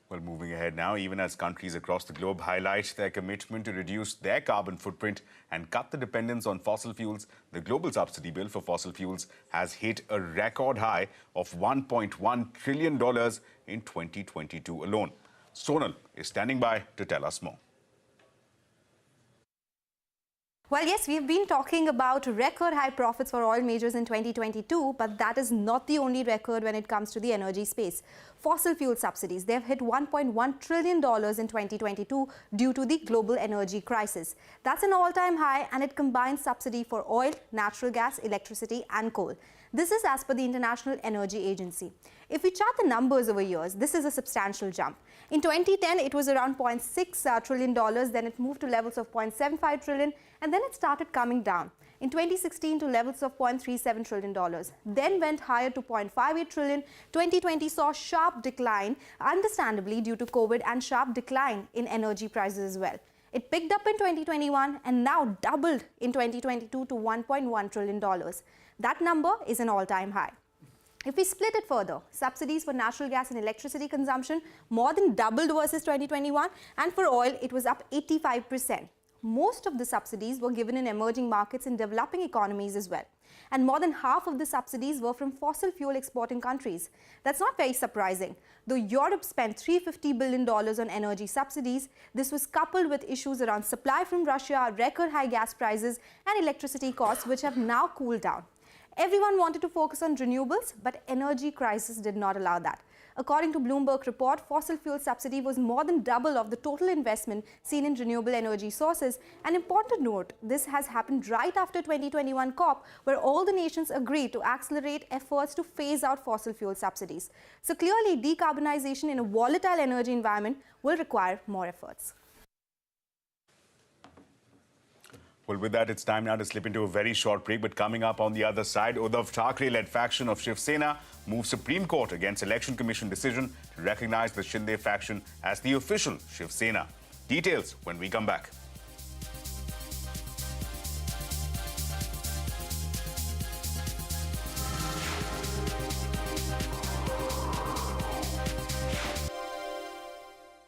Well, moving ahead now, even as countries across the globe highlight their commitment to reduce their carbon footprint and cut the dependence on fossil fuels, the global subsidy bill for fossil fuels has hit a record high of $1.1 trillion in 2022 alone. Sonal is standing by to tell us more. Well, yes, we've been talking about record high profits for oil majors in 2022, but that is not the only record when it comes to the energy space. Fossil fuel subsidies, they've hit $1.1 trillion in 2022 due to the global energy crisis. That's an all-time high, and it combines subsidy for oil, natural gas, electricity and coal. This is as per the International Energy Agency. If we chart the numbers over years, this is a substantial jump. In 2010, it was around $0.6 trillion, then it moved to levels of $0.75 trillion, and then it started coming down. In 2016 to levels of $0.37 trillion, then went higher to $0.58 trillion. 2020 saw sharp decline, understandably due to COVID, and sharp decline in energy prices as well. It picked up in 2021 and now doubled in 2022 to $1.1 trillion. That number is an all-time high. If we split it further, subsidies for natural gas and electricity consumption more than doubled versus 2021, and for oil it was up 85%. Most of the subsidies were given in emerging markets in developing economies as well. And more than half of the subsidies were from fossil fuel exporting countries. That's not very surprising. Though Europe spent $350 billion on energy subsidies, this was coupled with issues around supply from Russia, record high gas prices and electricity costs, which have now cooled down. Everyone wanted to focus on renewables, but energy crisis did not allow that. According to Bloomberg report, fossil fuel subsidy was more than double of the total investment seen in renewable energy sources. And important to note, this has happened right after 2021 COP, where all the nations agreed to accelerate efforts to phase out fossil fuel subsidies. So clearly, decarbonization in a volatile energy environment will require more efforts. Well, with that, it's time now to slip into a very short break. But coming up on the other side, Uddhav Thackeray-led faction of Shiv Sena moves Supreme Court against Election Commission decision to recognize the Shinde faction as the official Shiv Sena. Details when we come back.